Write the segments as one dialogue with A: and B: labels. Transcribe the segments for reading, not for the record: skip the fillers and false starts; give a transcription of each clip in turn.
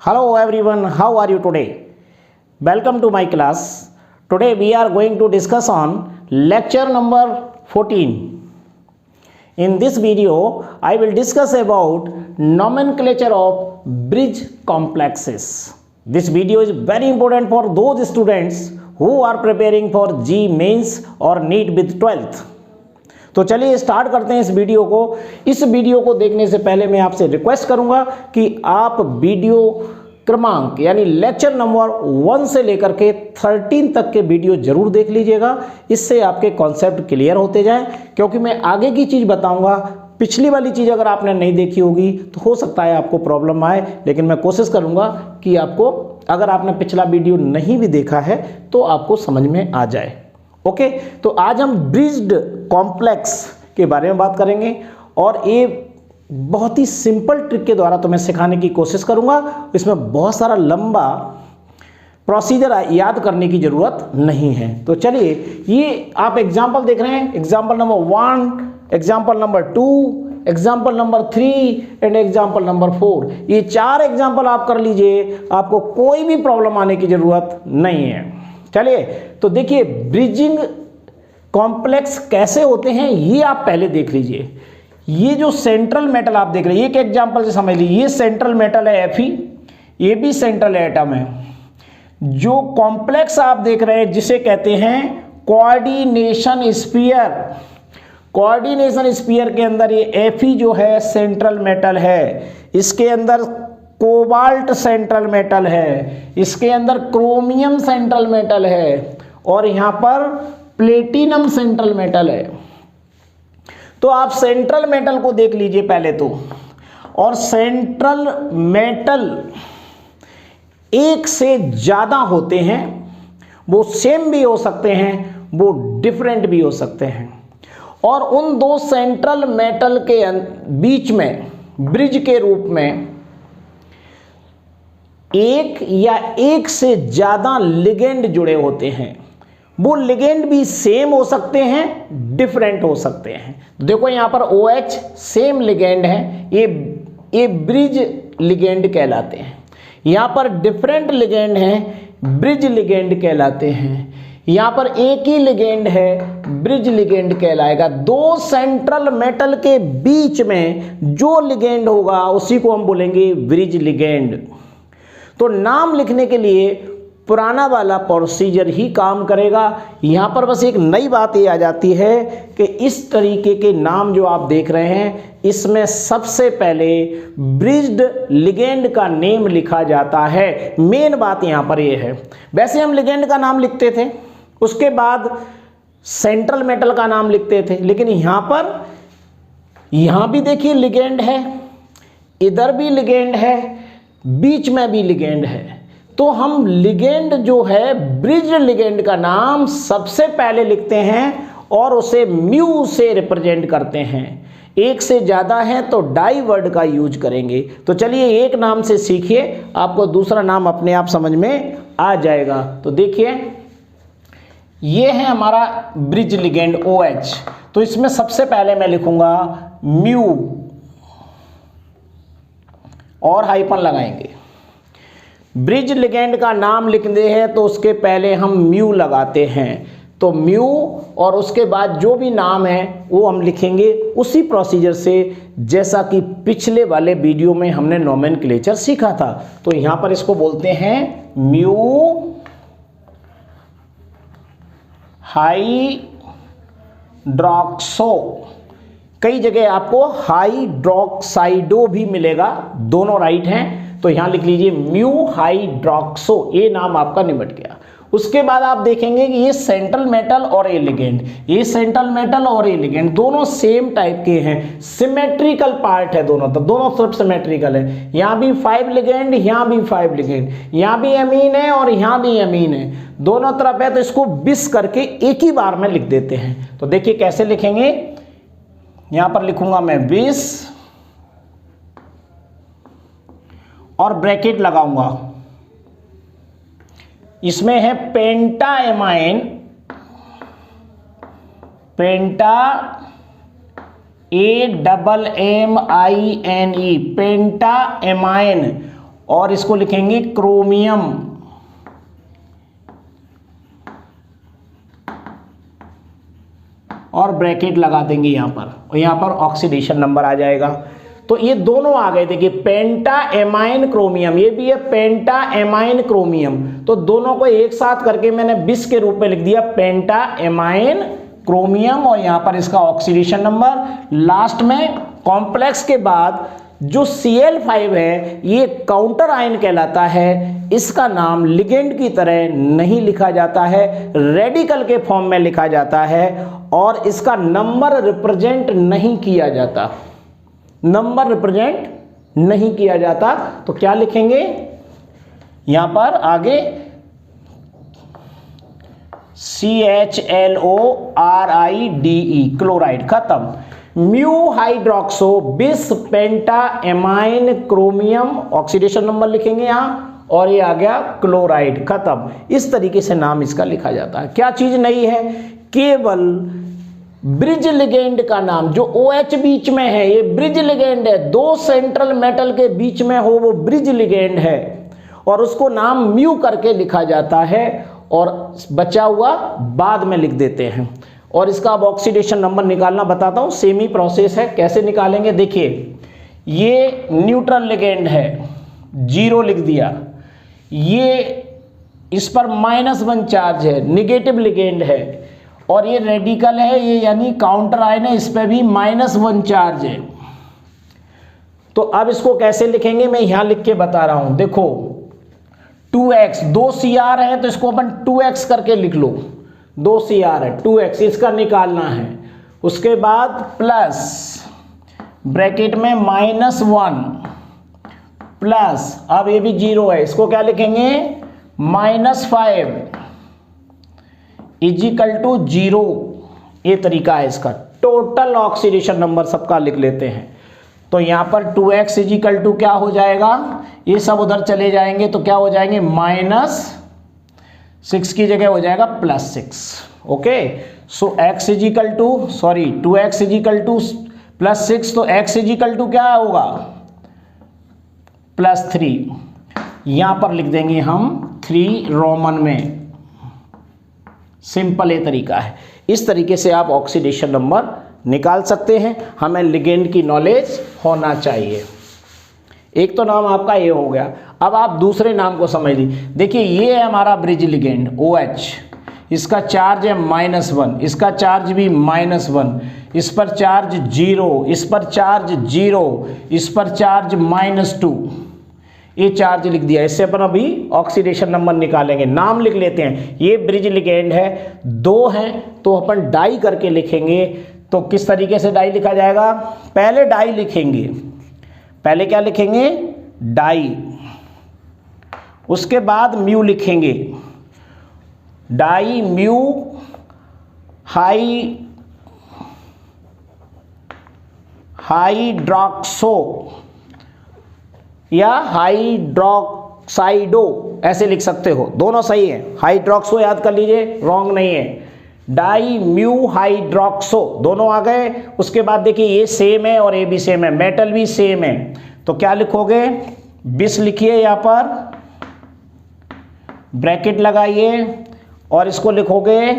A: Hello everyone, how are you today? Welcome to my class. Today we are going to discuss on lecture number 14. In this video, I will discuss about nomenclature of bridge complexes. This video is very important for those students who are preparing for JEE Mains or NEET with 12th. तो चलिए start करते हैं इस video को। इस video को देखने से पहले मैं आपसे रिक्वेस्ट करूंगा कि आप वीडियो क्रमांक यानी लेक्चर नंबर 1 से लेकर के 13 तक के वीडियो जरूर देख लीजिएगा। इससे आपके कॉन्सेप्ट क्लियर होते जाएं, क्योंकि मैं आगे की चीज़ बताऊंगा। पिछली वाली चीज़ अगर आपने नहीं देखी होगी तो हो सकता है आपको प्रॉब्लम आए, लेकिन मैं कोशिश करूंगा कि आपको, अगर आपने पिछला वीडियो नहीं भी देखा है तो आपको समझ में आ जाए। ओके, तो आज हम ब्रिज्ड कॉम्प्लेक्स के बारे में बात करेंगे और ये बहुत ही सिंपल ट्रिक के द्वारा तुम्हें सिखाने की कोशिश करूंगा। इसमें बहुत सारा लंबा प्रोसीजर याद करने की जरूरत नहीं है। तो चलिए, ये आप एग्जाम्पल देख रहे हैं, example number 1, example number 2, example number 3 and example number 4। ये 4 एग्जाम्पल आप कर लीजिए, आपको कोई भी प्रॉब्लम आने की जरूरत नहीं है। चलिए, तो देखिए ब्रिजिंग कॉम्प्लेक्स कैसे होते हैं ये आप पहले देख लीजिए। ये जो सेंट्रल मेटल आप देख रहे हैं, एक एग्जांपल से समझ लीजिए। ये सेंट्रल मेटल है Fe, ये भी सेंट्रल एटम है। जो कॉम्प्लेक्स आप देख रहे हैं जिसे कहते हैं कोऑर्डिनेशन स्फीयर। कोऑर्डिनेशन स्फीयर के अंदर ये Fe जो है सेंट्रल मेटल है, इसके अंदर कोबाल्ट सेंट्रल मेटल है, इसके अंदर क्रोमियम सेंट्रल मेटल है और यहां पर प्लेटिनम सेंट्रल मेटल है। तो आप सेंट्रल मेटल को देख लीजिए पहले तो। और सेंट्रल मेटल एक से ज्यादा होते हैं, वो सेम भी हो सकते हैं, वो डिफरेंट भी हो सकते हैं। और उन दो सेंट्रल मेटल के बीच में ब्रिज के रूप में एक या एक से ज्यादा लिगेंड जुड़े होते हैं। वो लिगेंड भी सेम हो सकते हैं, डिफरेंट हो सकते हैं। देखो यहां पर OH सेम लिगेंड है, ये ब्रिज लिगेंड कहलाते हैं। यहां पर डिफरेंट लिगेंड है, ब्रिज लिगेंड कहलाते हैं। यहां पर एक ही लिगेंड है, ब्रिज लिगेंड कहलाएगा। दो सेंट्रल मेटल के बीच में जो लिगेंड होगा उसी को हम बोलेंगे ब्रिज लिगेंड। तो नाम लिखने के लिए पुराना वाला प्रोसीजर ही काम करेगा। यहां पर बस एक नई बात ये आ जाती है कि इस तरीके के नाम जो आप देख रहे हैं, इसमें सबसे पहले ब्रिज्ड लिगेंड का नेम लिखा जाता है। मेन बात यहां पर ये है। वैसे हम लिगेंड का नाम लिखते थे, उसके बाद सेंट्रल मेटल का नाम लिखते थे, लेकिन यहां भी देखिए लिगेंड है, इधर भी लिगेंड है, बीच में भी लिगेंड है। तो हम लिगेंड जो है, ब्रिज लिगेंड का नाम सबसे पहले लिखते हैं और उसे म्यू से रिप्रेजेंट करते हैं। एक से ज्यादा है तो डाई वर्ड का यूज करेंगे। तो चलिए एक नाम से सीखिए, आपको दूसरा नाम अपने आप समझ में आ जाएगा। तो देखिए ये है हमारा ब्रिज लिगेंड OH। तो इसमें सबसे पहले मैं लिखूंगा म्यू और हाइपन लगाएंगे। ब्रिज लिगेंड का नाम लिखते हैं तो उसके पहले हम म्यू लगाते हैं। तो म्यू और उसके बाद जो भी नाम है वो हम लिखेंगे उसी प्रोसीजर से, जैसा कि पिछले वाले वीडियो में हमने नोमेनक्लेचर सीखा था। तो यहां पर इसको बोलते हैं म्यू हाइड्रोक्सो। कई जगह आपको हाइड्रोक्साइडो भी मिलेगा, दोनों राइट हैं। तो यहां लिख लीजिए म्यू हाइड्रोक्सो, ये नाम आपका निमट गया। उसके बाद आप देखेंगे कि ये सेंट्रल मेटल और ये लिगेंड, ये सेंट्रल मेटल और ये लिगेंड दोनों सेम टाइप के हैं, सिमेट्रिकल पार्ट है दोनों, तो दोनों तरफ सिमेट्रिकल है। यहां भी 5 लिगेंड, यहां भी 5 लिगेंड, यहां भी अमीन है और यहां भी अमीन है, दोनों तरफ है। तो इसको 20 करके एक ही बार में लिख देते हैं। तो देखिए कैसे लिखेंगे, यहां पर लिखूंगा मैं 20 और ब्रैकेट लगाऊंगा। इसमें है पेंटा एमाइन, पेंटा AMMINE, पेंटा एमाइन और इसको लिखेंगे क्रोमियम, और ब्रैकेट लगा देंगे यहां पर, और यहां पर ऑक्सीडेशन नंबर आ जाएगा। तो ये दोनों आ गए, देखिए पेंटा एमाइन क्रोमियम, ये भी है पेंटा एमाइन क्रोमियम, तो दोनों को एक साथ करके मैंने बिस के रूप में लिख दिया पेंटा एमाइन क्रोमियम, और यहां पर इसका ऑक्सीडेशन नंबर। लास्ट में कॉम्प्लेक्स के बाद जो Cl5 है ये काउंटर आयन कहलाता है, इसका नाम लिगेंड की तरह नहीं लिखा जाता है, रेडिकल के फॉर्म में लिखा जाता है, और इसका नंबर रिप्रेजेंट नहीं किया जाता, नंबर रिप्रेजेंट नहीं किया जाता। तो क्या लिखेंगे यहां पर आगे, CHLORIDE क्लोराइड, खत्म। म्यू हाइड्रोक्सो बिस पेंटा एमाइन क्रोमियम, ऑक्सीडेशन नंबर लिखेंगे यहां, और ये आ गया क्लोराइड, खत्म। इस तरीके से नाम इसका लिखा जाता है। क्या चीज नहीं है, केवल ब्रिज लिगेंड का नाम, जो OH बीच में है ये ब्रिज लिगेंड है, दो सेंट्रल मेटल के बीच में हो वो ब्रिज लिगेंड है, और उसको नाम म्यू करके लिखा जाता है, और बचा हुआ बाद में लिख देते हैं। और इसका अब ऑक्सीडेशन नंबर निकालना बताता हूं, सेम ही प्रोसेस है। कैसे निकालेंगे, देखिए ये न्यूट्रल लिगेंड है, 0 लिख दिया, ये इस पर -1 चार्ज है, निगेटिव लिगेंड है, और ये रेडिकल है, ये यानी काउंटर आयन है, इस पर भी -1 चार्ज है। तो अब इसको कैसे लिखेंगे मैं यहां लिख के बता रहा हूं, देखो 2x, 2 Cr है तो इसको अपन 2x करके लिख लो, 2 Cr है, 2x इसका निकालना है। उसके बाद प्लस ब्रैकेट में -1 प्लस, अब ये भी 0 है, इसको क्या लिखेंगे -5 इजिकल टू 0, ये तरीका है इसका। टोटल ऑक्सीडेशन नंबर सबका लिख लेते हैं। तो यहां पर 2x इजिकल टू क्या हो जाएगा, ये सब उधर चले जाएंगे तो क्या हो जाएंगे -6 की जगह हो जाएगा +6। Okay, so x is equal to 2x is equal to +6, तो x इजिकल टू क्या होगा +3, यहां पर लिख देंगे हम 3 रोमन में। सिंपल ये तरीका है। इस तरीके से आप ऑक्सीडेशन नंबर निकाल सकते हैं। हमें लिगेंड की नॉलेज होना चाहिए। एक तो नाम आपका ये हो गया। अब आप दूसरे नाम को समझ लीजिए। देखिए ये है हमारा ब्रिज लिगेंड OH, इसका चार्ज है -1, इसका चार्ज भी -1, इस पर चार्ज 0, इस पर चार्ज 0, इस पर चार्ज -2, ये चार्ज लिख दिया। इससे अपन अभी ऑक्सीडेशन नंबर निकालेंगे। नाम लिख लेते हैं, ये ब्रिज लिगेंड है, 2 हैं तो अपन डाई करके लिखेंगे। तो किस तरीके से डाई लिखा जाएगा, पहले डाई लिखेंगे, पहले क्या लिखेंगे डाई, उसके बाद म्यू लिखेंगे, डाई म्यू हाइड्रोक्सो या हाइड्रोक्साइडो ऐसे लिख सकते हो, दोनों सही है। हाइड्रोक्सो याद कर लीजिए, रॉन्ग नहीं है। डाई म्यू हाइड्रोक्सो दोनों आ गए। उसके बाद देखिए ये सेम है और ये भी सेम है, मेटल भी सेम है। तो क्या लिखोगे, बिस लिखिए यहां पर, ब्रैकेट लगाइए और इसको लिखोगे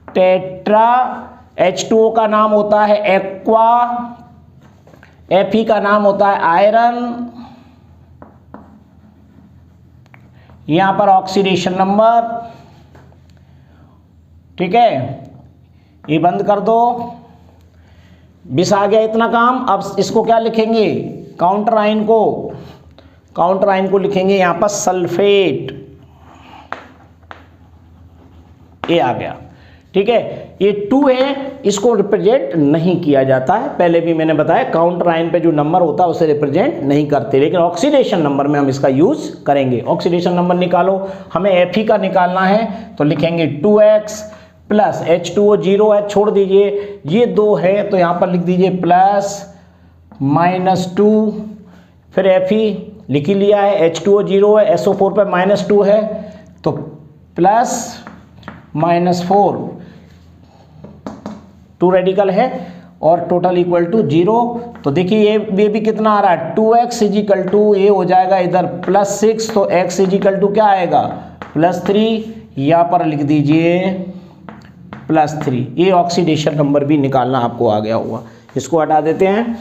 A: टेट्रा। H2O का नाम होता है एक्वा, Fe का नाम होता है आयरन। यहां पर ऑक्सीडेशन नंबर, ठीक है, ये बंद कर दो। बिस आ गया इतना काम। अब इसको क्या लिखेंगे, काउंटर आयन को लिखेंगे यहां पर सल्फेट, ये आ गया, ठीक है। ये 2 है, इसको रिप्रेजेंट नहीं किया जाता है, पहले भी मैंने बताया काउंटर आयन पे जो नंबर होता है उसे रिप्रेजेंट नहीं करते, लेकिन ऑक्सीडेशन नंबर में हम इसका यूज करेंगे। ऑक्सीडेशन नंबर निकालो, हमें Fe का निकालना है तो लिखेंगे 2x प्लस H2O 0 है, छोड़ दीजिए, ये 2 है तो यहां पर लिख दीजिए प्लस -2, फिर Fe लिख ही लिया है, H2O 0 है, SO4 पे -2 है तो प्लस -4, 2 रेडिकल है। और टोटल इक्वल टू 0। तो देखिए ये भी कितना आ रहा है 2x इजिकल टू ये हो जाएगा इधर +6, तो x इजिकल टू क्या आएगा +3, यहाँ पर लिख दीजिए +3। ये ऑक्सीडेशन नंबर भी निकालना आपको आ गया होगा, इसको हटा देते हैं।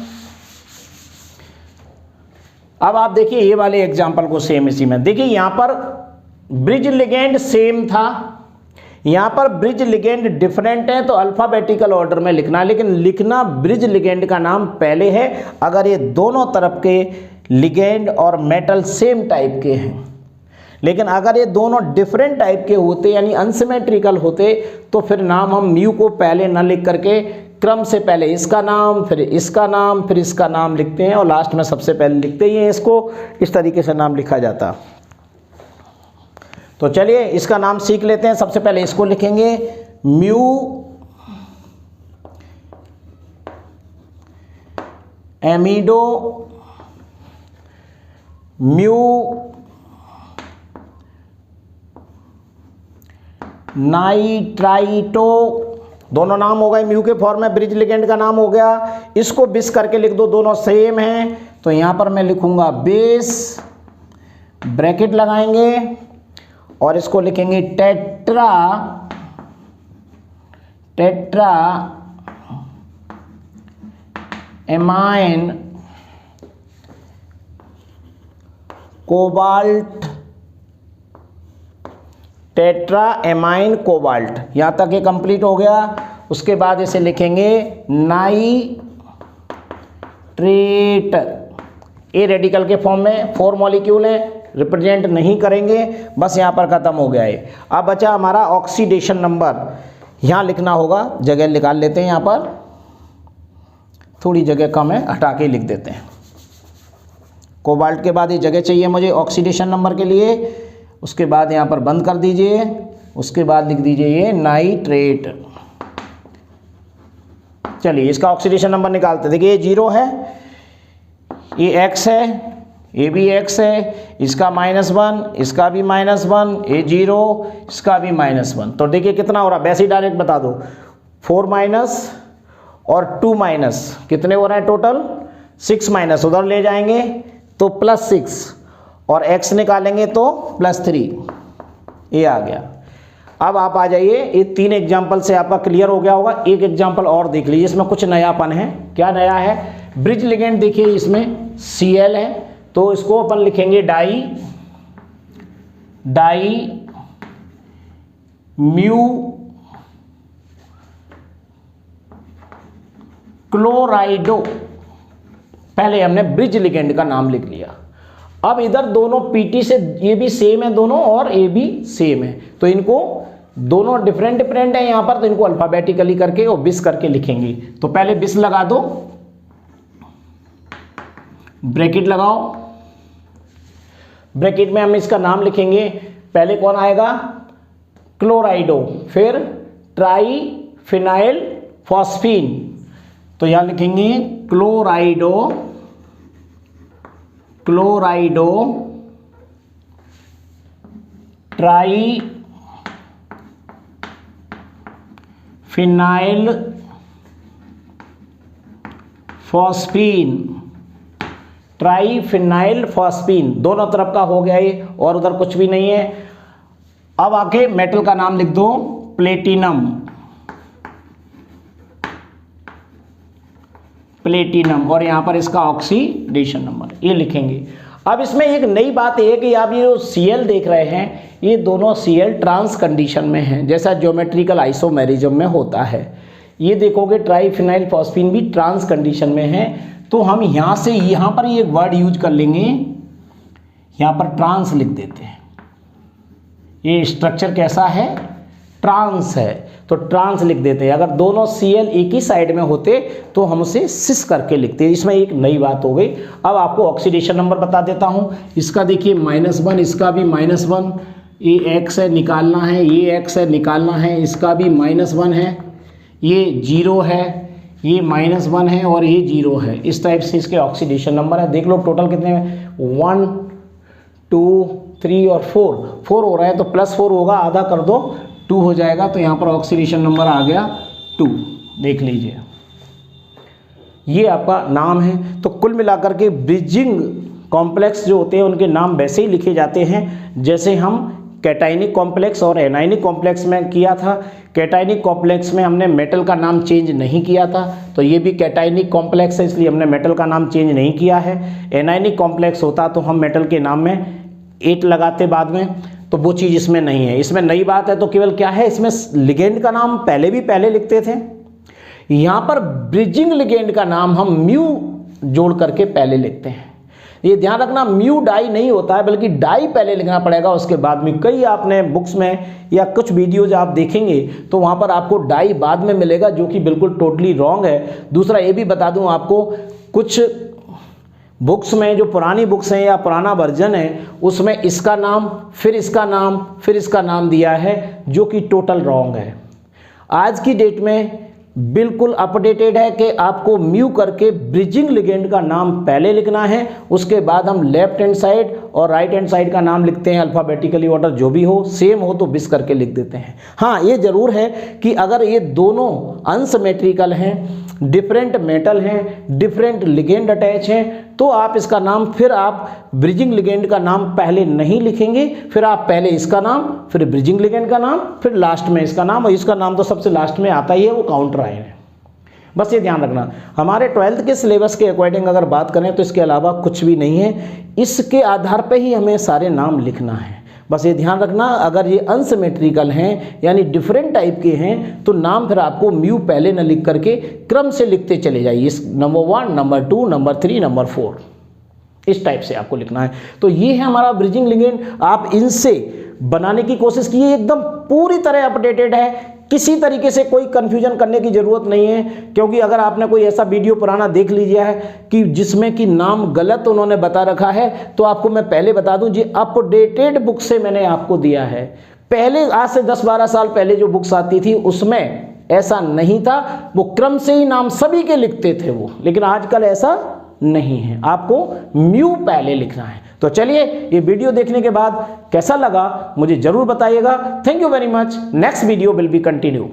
A: अब आप देखिए ये वाले एग्जाम्पल को सेम इसी में देखिए, यहाँ पर ब्रिज लिगेंड सेम था, यहाँ पर ब्रिज लिगेंड डिफरेंट है, तो अल्फाबेटिकल ऑर्डर में लिखना, लेकिन लिखना ब्रिज लिगेंड का नाम पहले है अगर ये दोनों तरफ के लिगेंड और मेटल सेम टाइप के हैं। लेकिन अगर ये दोनों डिफरेंट टाइप के होते यानी अनसिमेट्रिकल होते तो फिर नाम हम म्यू को पहले न लिख करके क्रम से पहले इसका नाम, फिर इसका नाम, फिर इसका नाम लिखते हैं और लास्ट में सबसे पहले लिखते हैं। इसको इस तरीके से नाम लिखा जाता। तो चलिए इसका नाम सीख लेते हैं। सबसे पहले इसको लिखेंगे म्यू एमिडो म्यू नाइट्राइटो, दोनों नाम हो गए म्यू के फॉर्म में, ब्रिज लिगेंड का नाम हो गया। इसको बिस करके लिख दो, दोनों सेम हैं, तो यहां पर मैं लिखूंगा बेस, ब्रैकेट लगाएंगे और इसको लिखेंगे tetra amine cobalt, tetra amine cobalt. यहाँ तक ये कंप्लीट हो गया। उसके बाद इसे लिखेंगे नाइट्रेट, ए रेडिकल के फॉर्म में, 4 मॉलिक्यूल है, रिप्रेजेंट नहीं करेंगे, बस यहाँ पर ख़त्म हो गया है। अब बचा हमारा ऑक्सीडेशन नंबर, यहाँ लिखना होगा, जगह निकाल लेते हैं, यहाँ पर थोड़ी जगह कम है, हटा के लिख देते हैं। कोबाल्ट के बाद ये जगह चाहिए मुझे ऑक्सीडेशन नंबर के लिए, उसके बाद यहाँ पर बंद कर दीजिए, उसके बाद लिख दीजिए ये नाइट्रेट। चलिए इसका ऑक्सीडेशन नंबर निकालते हैं। देखिए ये 0 है, ये x है, ये भी x है, इसका -1, इसका भी -1, ये 0, इसका भी -1। तो देखिए कितना हो रहा है, वैसे ही डायरेक्ट बता दो, 4 माइनस और 2 माइनस कितने हो रहे हैं टोटल 6 माइनस, उधर ले जाएंगे तो +6 और x निकालेंगे तो +3, ये आ गया। अब आप आ जाइए, ये 3 एग्जाम्पल से आपका क्लियर हो गया होगा। एक एग्जाम्पल और देख लीजिए, इसमें कुछ नयापन है। क्या नया है, ब्रिज लिगेंड देखिए इसमें Cl है, तो इसको अपन लिखेंगे डाई म्यू क्लोराइडो, पहले हमने ब्रिज लिगेंड का नाम लिख लिया। अब इधर दोनों पीटी से ये भी सेम है दोनों और ए भी सेम है, तो इनको दोनों डिफरेंट है यहाँ पर, तो इनको अल्फाबेटिकली करके और बिस करके लिखेंगे। तो पहले बिस लगा दो, ब्रैकेट लगाओ, ब्रैकेट में हम इसका नाम लिखेंगे, पहले कौन आएगा क्लोराइडो, फिर ट्राईफिनाइल फॉस्फीन, तो यहां लिखेंगे क्लोराइडो ट्राईफिनाइल फॉस्फीन, ट्राईफिनाइल फॉस्फीन, दोनों तरफ का हो गया ये, और उधर कुछ भी नहीं है। अब आके मेटल का नाम लिख दो प्लेटिनम, और यहां पर इसका ऑक्सीडेशन नंबर ये लिखेंगे। अब इसमें एक नई बात है कि आप ये जो Cl देख रहे हैं, ये दोनों Cl ट्रांस कंडीशन में हैं, जैसा ज्योमेट्रिकल आइसोमेरिज्म में होता है। ये देखोगे ट्राईफिनाइल फॉस्फीन भी ट्रांस कंडीशन में है, तो हम यहाँ से यहाँ पर ये वर्ड यूज कर लेंगे, यहाँ पर ट्रांस लिख देते हैं। ये स्ट्रक्चर कैसा है, ट्रांस है, तो ट्रांस लिख देते हैं। अगर दोनों Cl एक ही साइड में होते तो हम उसे सिस करके लिखते हैं। इसमें एक नई बात हो गई। अब आपको ऑक्सीडेशन नंबर बता देता हूँ। इसका देखिए -1, इसका भी -1, ये x है निकालना है, ये x है निकालना है, इसका भी -1 है, ये 0 है, ये -1 है और ये 0 है। इस टाइप से इसके ऑक्सीडेशन नंबर है। देख लो टोटल कितने हैं, 1 2 3 और 4 हो रहा है, तो +4 होगा, आधा कर दो 2 हो जाएगा, तो यहाँ पर ऑक्सीडेशन नंबर आ गया 2। देख लीजिए ये आपका नाम है। तो कुल मिलाकर के ब्रिजिंग कॉम्प्लेक्स जो होते हैं उनके नाम वैसे ही लिखे जाते हैं जैसे हम कैटाइनिक कॉम्प्लेक्स और एनाइनिक कॉम्प्लेक्स में किया था। कैटाइनिक कॉम्प्लेक्स में हमने मेटल का नाम चेंज नहीं किया था, तो ये भी कैटाइनिक कॉम्प्लेक्स है, इसलिए हमने मेटल का नाम चेंज नहीं किया है। एनाइनिक कॉम्प्लेक्स होता तो हम मेटल के नाम में 8 लगाते बाद में, तो वो चीज़ इसमें नहीं है। इसमें नई बात है तो केवल क्या है, इसमें लिगेंड का नाम पहले लिखते थे, यहाँ पर ब्रिजिंग लिगेंड का नाम हम म्यू जोड़ करके पहले लिखते हैं। ये ध्यान रखना, म्यू डाई नहीं होता है, बल्कि डाई पहले लिखना पड़ेगा, उसके बाद में। कई आपने बुक्स में या कुछ वीडियोज आप देखेंगे तो वहाँ पर आपको डाई बाद में मिलेगा, जो कि बिल्कुल टोटली रॉन्ग है। दूसरा ये भी बता दूँ आपको, कुछ बुक्स में जो पुरानी बुक्स हैं या पुराना वर्जन है उसमें इसका नाम फिर इसका नाम फिर इसका नाम दिया है, जो कि टोटल रॉन्ग है। आज की डेट में बिल्कुल अपडेटेड है कि आपको म्यू करके ब्रिजिंग लिगेंड का नाम पहले लिखना है, उसके बाद हम लेफ्ट हैंड साइड और राइट हैंड साइड का नाम लिखते हैं अल्फ़ाबेटिकली ऑर्डर, जो भी हो, सेम हो तो बिस करके लिख देते हैं। हाँ, ये जरूर है कि अगर ये दोनों अनसिमेट्रिकल हैं, डिफरेंट मेटल हैं, डिफरेंट लिगेंड अटैच हैं, तो आप इसका नाम फिर आप ब्रिजिंग लिगेंड का नाम पहले नहीं लिखेंगे, फिर आप पहले इसका नाम, फिर ब्रिजिंग लिगेंड का नाम, फिर लास्ट में इसका नाम, और इसका नाम तो सबसे लास्ट में आता ही है, वो काउंटर आयन है। बस ये ध्यान रखना। हमारे 12th के सिलेबस के अकॉर्डिंग अगर बात करें तो इसके अलावा कुछ भी नहीं है, इसके आधार पर ही हमें सारे नाम लिखना है। बस ये ध्यान रखना, अगर ये अनसिमेट्रिकल हैं यानी डिफरेंट टाइप के हैं तो नाम फिर आपको म्यू पहले न लिख करके क्रम से लिखते चले जाइए, नंबर 1, नंबर 2, नंबर 3, नंबर 4, इस टाइप से आपको लिखना है। तो ये है हमारा ब्रिजिंग लिगेंड। आप इनसे बनाने की कोशिश कीजिए, एकदम पूरी तरह अपडेटेड है, किसी तरीके से कोई कंफ्यूजन करने की ज़रूरत नहीं है। क्योंकि अगर आपने कोई ऐसा वीडियो पुराना देख लीजिए है कि जिसमें कि नाम गलत उन्होंने बता रखा है, तो आपको मैं पहले बता दूं जी, अपडेटेड बुक से मैंने आपको दिया है। पहले आज से 10-12 साल पहले जो बुक्स आती थी उसमें ऐसा नहीं था, वो क्रम से ही नाम सभी के लिखते थे वो, लेकिन आजकल ऐसा नहीं है, आपको म्यू पहले लिखना है। तो चलिए, ये वीडियो देखने के बाद कैसा लगा मुझे जरूर बताइएगा। Thank you very much. Next video will be continue.